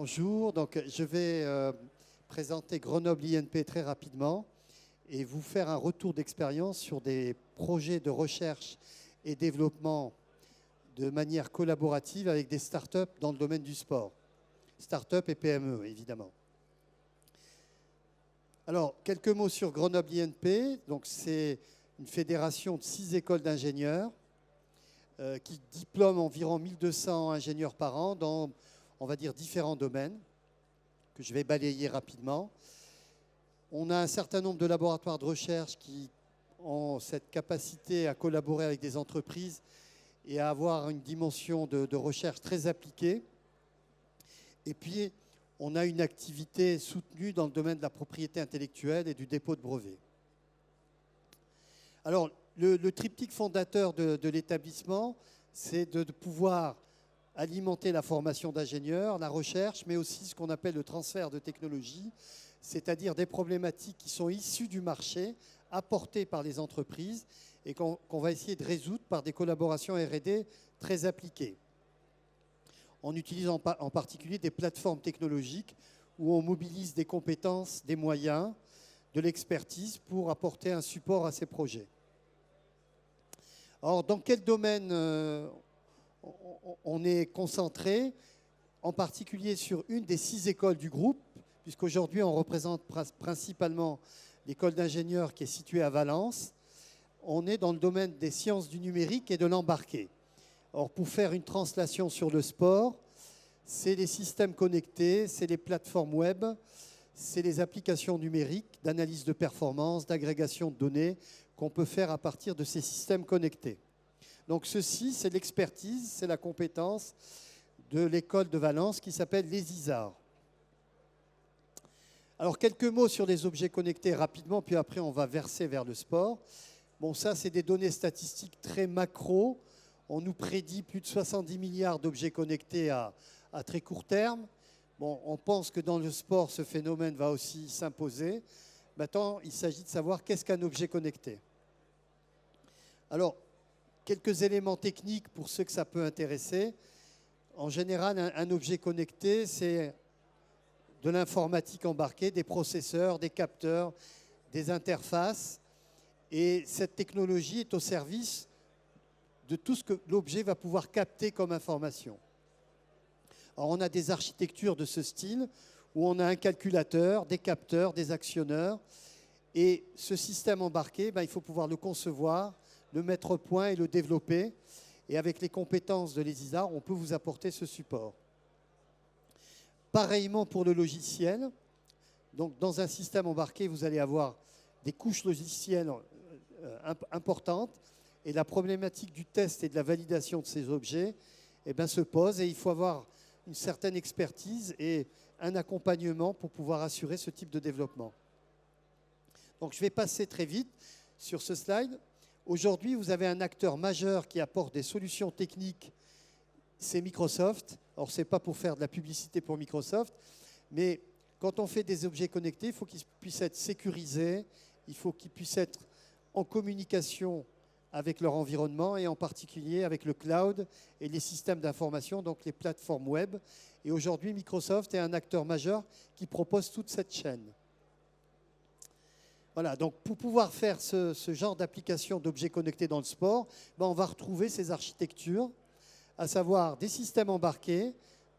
Bonjour, donc je vais présenter Grenoble INP très rapidement et vous faire un retour d'expérience sur des projets de recherche et développement de manière collaborative avec des startups dans le domaine du sport. Startups et PME, évidemment. Alors, quelques mots sur Grenoble INP. Donc, c'est une fédération de 6 écoles d'ingénieurs qui diplôment environ 1200 ingénieurs par an dans, on va dire, différents domaines que je vais balayer rapidement. On a un certain nombre de laboratoires de recherche qui ont cette capacité à collaborer avec des entreprises et à avoir une dimension de recherche très appliquée. Et puis, on a une activité soutenue dans le domaine de la propriété intellectuelle et du dépôt de brevets. Alors, le triptyque fondateur de l'établissement, c'est de pouvoir alimenter la formation d'ingénieurs, la recherche, mais aussi ce qu'on appelle le transfert de technologie, c'est-à-dire des problématiques qui sont issues du marché, apportées par les entreprises et qu'on va essayer de résoudre par des collaborations R&D très appliquées. On utilise en particulier des plateformes technologiques où on mobilise des compétences, des moyens, de l'expertise pour apporter un support à ces projets. Alors, dans quel domaine on est concentré, en particulier sur une des 6 écoles du groupe, puisqu'aujourd'hui on représente principalement l'école d'ingénieurs qui est située à Valence. On est dans le domaine des sciences du numérique et de l'embarqué. Or, pour faire une translation sur le sport, c'est les systèmes connectés, c'est les plateformes web, c'est les applications numériques d'analyse de performance, d'agrégation de données qu'on peut faire à partir de ces systèmes connectés. Donc ceci, c'est l'expertise, c'est la compétence de l'école de Valence qui s'appelle les ISAR. Alors quelques mots sur les objets connectés rapidement, puis après on va verser vers le sport. Bon, ça c'est des données statistiques très macro. On nous prédit plus de 70 milliards d'objets connectés à très court terme. Bon, on pense que dans le sport, ce phénomène va aussi s'imposer. Maintenant, il s'agit de savoir qu'est-ce qu'un objet connecté. Alors, quelques éléments techniques pour ceux que ça peut intéresser. En général, un objet connecté, c'est de l'informatique embarquée, des processeurs, des capteurs, des interfaces. Et cette technologie est au service de tout ce que l'objet va pouvoir capter comme information. Alors, on a des architectures de ce style où on a un calculateur, des capteurs, des actionneurs. Et ce système embarqué, il faut pouvoir le concevoir, le mettre au point et le développer. Et avec les compétences de l'ESISAR, on peut vous apporter ce support. Pareillement pour le logiciel. Donc, dans un système embarqué, vous allez avoir des couches logicielles importantes. Et la problématique du test et de la validation de ces objets se pose. Et il faut avoir une certaine expertise et un accompagnement pour pouvoir assurer ce type de développement. Donc, je vais passer très vite sur ce slide. Aujourd'hui, vous avez un acteur majeur qui apporte des solutions techniques, c'est Microsoft. Alors, ce n'est pas pour faire de la publicité pour Microsoft, mais quand on fait des objets connectés, il faut qu'ils puissent être sécurisés, il faut qu'ils puissent être en communication avec leur environnement et en particulier avec le cloud et les systèmes d'information, donc les plateformes web. Et aujourd'hui, Microsoft est un acteur majeur qui propose toute cette chaîne. Voilà, donc pour pouvoir faire ce genre d'application d'objets connectés dans le sport, on va retrouver ces architectures, à savoir des systèmes embarqués,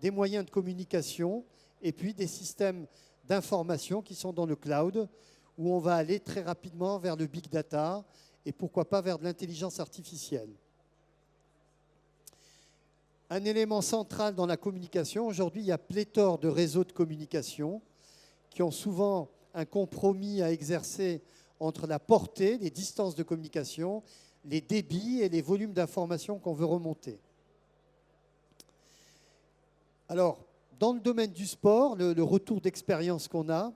des moyens de communication et puis des systèmes d'information qui sont dans le cloud, où on va aller très rapidement vers le big data et pourquoi pas vers de l'intelligence artificielle. Un élément central dans la communication, aujourd'hui, il y a pléthore de réseaux de communication qui ont souvent un compromis à exercer entre la portée, les distances de communication, les débits et les volumes d'informations qu'on veut remonter. Alors, dans le domaine du sport, le retour d'expérience qu'on a,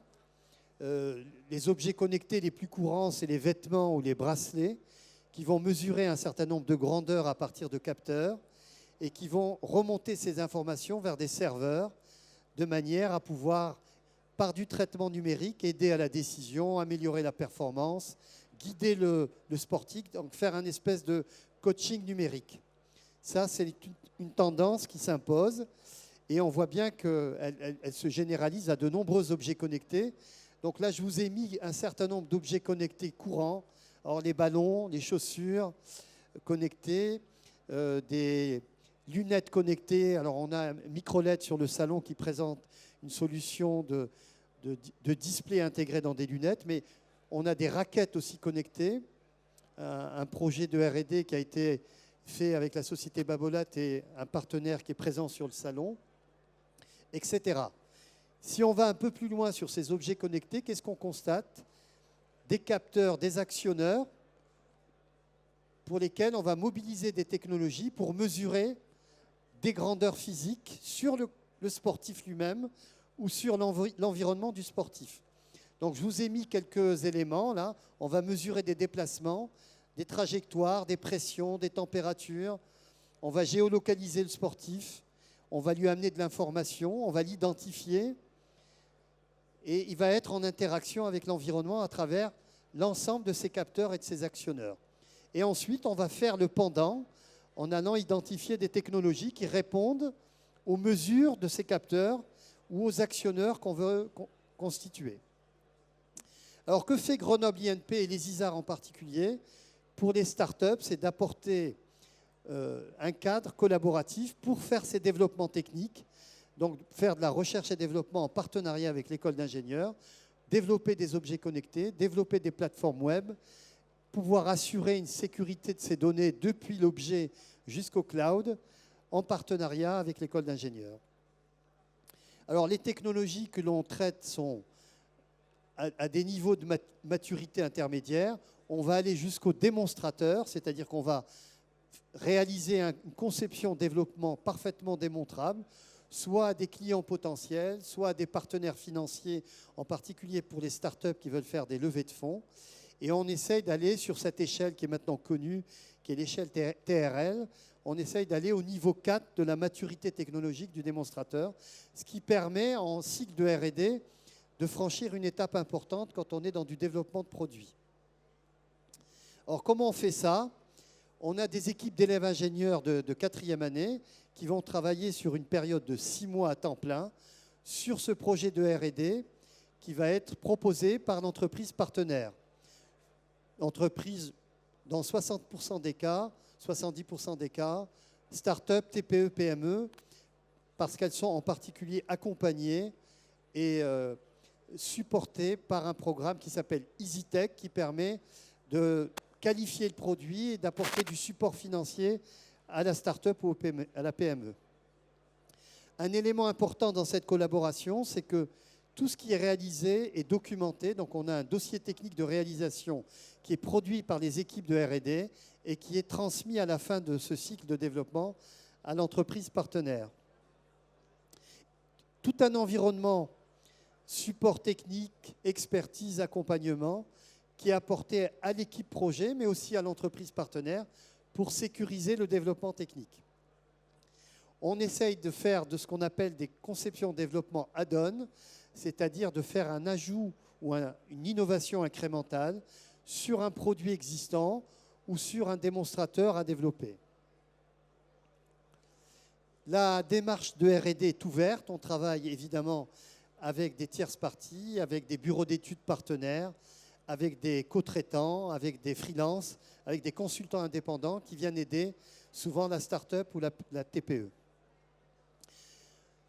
les objets connectés les plus courants, c'est les vêtements ou les bracelets qui vont mesurer un certain nombre de grandeurs à partir de capteurs et qui vont remonter ces informations vers des serveurs de manière à pouvoir, par du traitement numérique, aider à la décision, améliorer la performance, guider le sportif, donc faire un espèce de coaching numérique. Ça, c'est une tendance qui s'impose Et on voit bien qu'elle se généralise à de nombreux objets connectés. Donc là, je vous ai mis un certain nombre d'objets connectés courants. Alors les ballons, les chaussures connectées, des lunettes connectées. Alors on a un micro-LED sur le salon qui présente une solution de display intégré dans des lunettes, mais on a des raquettes aussi connectées. Un projet de R&D qui a été fait avec la société Babolat et un partenaire qui est présent sur le salon, etc. Si on va un peu plus loin sur ces objets connectés, qu'est-ce qu'on constate? Des capteurs, des actionneurs pour lesquels on va mobiliser des technologies pour mesurer des grandeurs physiques sur le sportif lui-même ou sur l'environnement du sportif. Donc je vous ai mis quelques éléments là. On va mesurer des déplacements, des trajectoires, des pressions, des températures. On va géolocaliser le sportif. On va lui amener de l'information. On va l'identifier. Et il va être en interaction avec l'environnement à travers l'ensemble de ces capteurs et de ces actionneurs. Et ensuite, on va faire le pendant en allant identifier des technologies qui répondent aux mesures de ces capteurs ou aux actionneurs qu'on veut constituer. Alors, que fait Grenoble INP et les ISAR en particulier pour les startups? C'est d'apporter un cadre collaboratif pour faire ces développements techniques, donc faire de la recherche et développement en partenariat avec l'école d'ingénieurs, développer des objets connectés, développer des plateformes web, pouvoir assurer une sécurité de ces données depuis l'objet jusqu'au cloud, en partenariat avec l'école d'ingénieurs. Alors, les technologies que l'on traite sont à des niveaux de maturité intermédiaires. On va aller jusqu'au démonstrateur, c'est-à-dire qu'on va réaliser une conception développement parfaitement démontrable, soit à des clients potentiels, soit à des partenaires financiers, en particulier pour les startups qui veulent faire des levées de fonds. Et on essaye d'aller sur cette échelle qui est maintenant connue, qui est l'échelle TRL, on essaye d'aller au niveau 4 de la maturité technologique du démonstrateur, ce qui permet en cycle de R&D de franchir une étape importante quand on est dans du développement de produits. Alors comment on fait ça? On a des équipes d'élèves ingénieurs de 4e année qui vont travailler sur une période de 6 mois à temps plein sur ce projet de R&D qui va être proposé par l'entreprise partenaire. L'entreprise, dans 60% des cas, 70% des cas, start-up, TPE, PME, parce qu'elles sont en particulier accompagnées et supportées par un programme qui s'appelle EasyTech, qui permet de qualifier le produit et d'apporter du support financier à la start-up ou à la PME. Un élément important dans cette collaboration, c'est que tout ce qui est réalisé est documenté. Donc, on a un dossier technique de réalisation qui est produit par les équipes de R&D et qui est transmis à la fin de ce cycle de développement à l'entreprise partenaire. Tout un environnement, support technique, expertise, accompagnement, qui est apporté à l'équipe projet, mais aussi à l'entreprise partenaire pour sécuriser le développement technique. On essaye de faire de ce qu'on appelle des conceptions développement add-on, c'est-à-dire de faire un ajout ou une innovation incrémentale sur un produit existant ou sur un démonstrateur à développer. La démarche de R&D est ouverte. On travaille évidemment avec des tierces parties, avec des bureaux d'études partenaires, avec des co-traitants, avec des freelances, avec des consultants indépendants qui viennent aider souvent la start-up ou la TPE.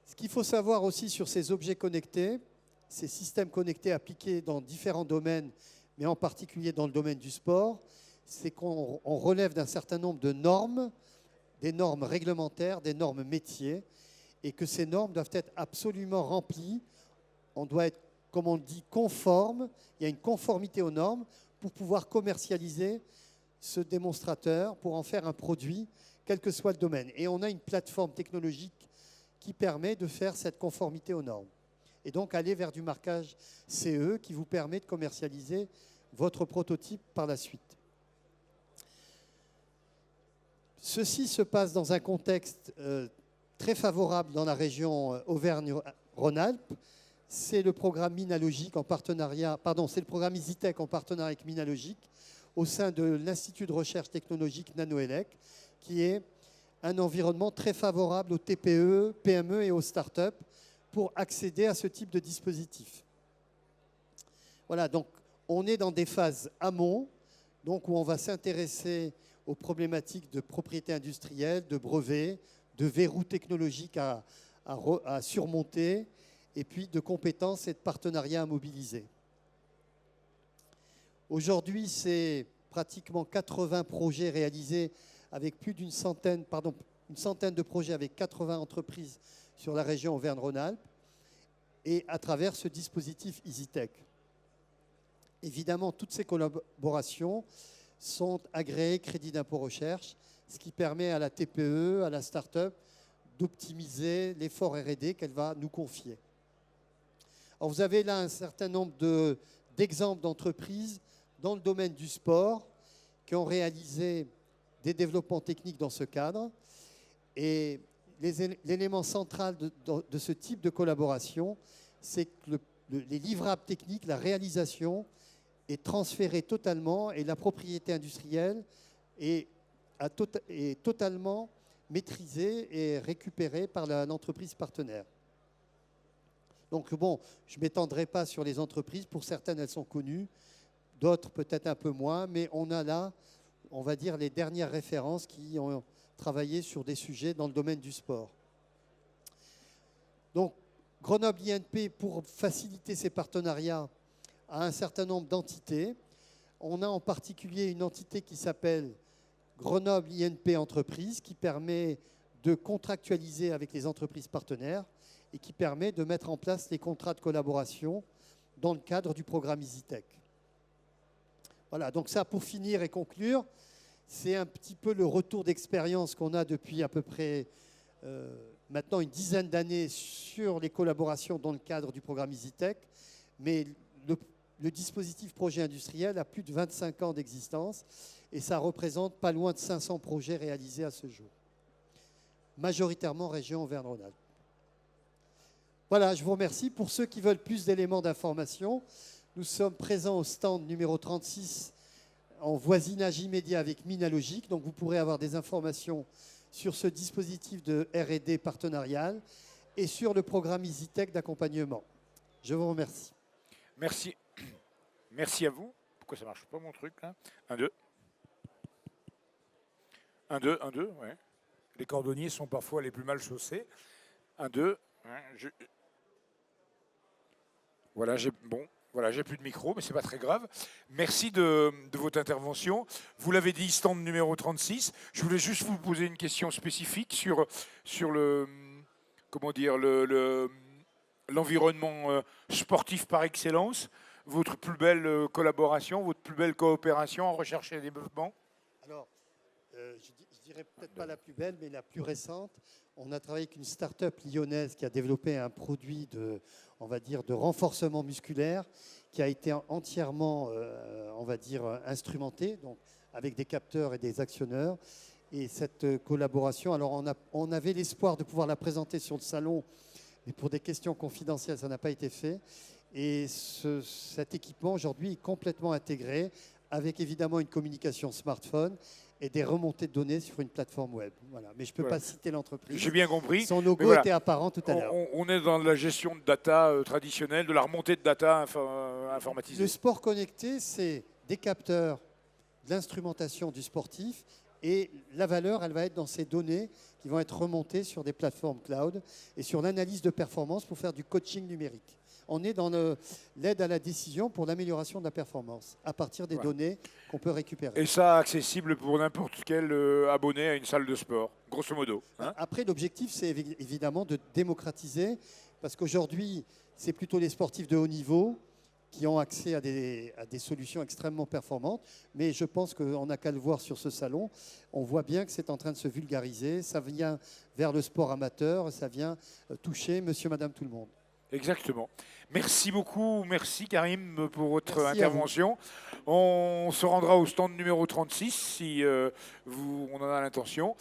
Ce qu'il faut savoir aussi sur ces objets connectés, ces systèmes connectés appliqués dans différents domaines, mais en particulier dans le domaine du sport, c'est qu'on relève d'un certain nombre de normes, des normes réglementaires, des normes métiers, et que ces normes doivent être absolument remplies. On doit être, comme on le dit, conforme. Il y a une conformité aux normes pour pouvoir commercialiser ce démonstrateur, pour en faire un produit, quel que soit le domaine. Et on a une plateforme technologique qui permet de faire cette conformité aux normes. Et donc aller vers du marquage CE qui vous permet de commercialiser votre prototype par la suite. Ceci se passe dans un contexte très favorable dans la région Auvergne-Rhône-Alpes. C'est le programme Minalogic en partenariat, c'est le programme EasyTech en partenariat avec Minalogic au sein de l'Institut de recherche technologique Nanoelec, qui est un environnement très favorable aux TPE, PME et aux startups pour accéder à ce type de dispositif. Voilà, donc on est dans des phases amont, donc où on va s'intéresser aux problématiques de propriété industrielle, de brevets, de verrous technologiques à surmonter, et puis de compétences et de partenariats à mobiliser. Aujourd'hui, c'est pratiquement 80 projets réalisés avec plus d'une centaine, une centaine de projets avec 80 entreprises sur la région Auvergne-Rhône-Alpes et à travers ce dispositif EasyTech. Évidemment, toutes ces collaborations sont agréées crédit d'impôt recherche, ce qui permet à la TPE, à la start-up, d'optimiser l'effort R&D qu'elle va nous confier. Alors, vous avez là un certain nombre d'exemples d'entreprises dans le domaine du sport qui ont réalisé des développements techniques dans ce cadre. Et l'élément central de ce type de collaboration, c'est que les livrables techniques, la réalisation est transférée totalement et la propriété industrielle est totalement maîtrisée et récupérée par l'entreprise partenaire. Donc bon, je ne m'étendrai pas sur les entreprises. Pour certaines, elles sont connues, d'autres peut-être un peu moins, mais on a là, on va dire, les dernières références qui ont travaillé sur des sujets dans le domaine du sport. Donc, Grenoble INP, pour faciliter ses partenariats, a un certain nombre d'entités. On a en particulier une entité qui s'appelle Grenoble INP Entreprises, qui permet de contractualiser avec les entreprises partenaires et qui permet de mettre en place les contrats de collaboration dans le cadre du programme EasyTech. Voilà, donc ça, pour finir et conclure, c'est un petit peu le retour d'expérience qu'on a depuis à peu près maintenant une dizaine d'années sur les collaborations dans le cadre du programme EasyTech. Mais le dispositif projet industriel a plus de 25 ans d'existence et ça représente pas loin de 500 projets réalisés à ce jour, majoritairement région Auvergne-Rhône-Alpes. Voilà, je vous remercie. Pour ceux qui veulent plus d'éléments d'information, nous sommes présents au stand numéro 36 en voisinage immédiat avec Minalogic. Donc vous pourrez avoir des informations sur ce dispositif de R&D partenarial et sur le programme EasyTech d'accompagnement. Je vous remercie. Merci. Merci à vous. Pourquoi ça ne marche pas mon truc là ? 1, 2. 1, 2, 1, 2, ouais. Les cordonniers sont parfois les plus mal chaussés. 1, 2. Ouais, Voilà, j'ai plus de micro, mais ce n'est pas très grave. Merci de votre intervention. Vous l'avez dit, stand numéro 36. Je voulais juste vous poser une question spécifique sur le, comment dire, l'environnement sportif par excellence. Votre plus belle collaboration, votre plus belle coopération en recherche et développement? Alors, je dirais peut-être pas la plus belle, mais la plus récente. On a travaillé avec une start-up lyonnaise qui a développé un produit on va dire, de renforcement musculaire qui a été entièrement, on va dire, instrumenté, donc avec des capteurs et des actionneurs. Et cette collaboration, alors on avait l'espoir de pouvoir la présenter sur le salon, mais pour des questions confidentielles, ça n'a pas été fait. Et cet équipement, aujourd'hui, est complètement intégré avec évidemment une communication smartphone et des remontées de données sur une plateforme web. Voilà. Mais je ne peux pas citer l'entreprise. J'ai bien compris. Son logo était apparent tout à l'heure. On est dans la gestion de data traditionnelle, de la remontée de data informatisée. Le sport connecté, c'est des capteurs, de l'instrumentation du sportif, et la valeur, elle va être dans ces données qui vont être remontées sur des plateformes cloud et sur l'analyse de performance pour faire du coaching numérique. On est dans l'aide à la décision pour l'amélioration de la performance à partir des données qu'on peut récupérer. Et ça, accessible pour n'importe quel abonné à une salle de sport, grosso modo. Hein. Après, l'objectif, c'est évidemment de démocratiser, parce qu'aujourd'hui, c'est plutôt les sportifs de haut niveau qui ont accès à des solutions extrêmement performantes. Mais je pense qu'on n'a qu'à le voir sur ce salon. On voit bien que c'est en train de se vulgariser. Ça vient vers le sport amateur, ça vient toucher monsieur, madame, tout le monde. Exactement. Merci beaucoup, merci Karim pour votre intervention. On se rendra au stand numéro 36 si on en a l'intention.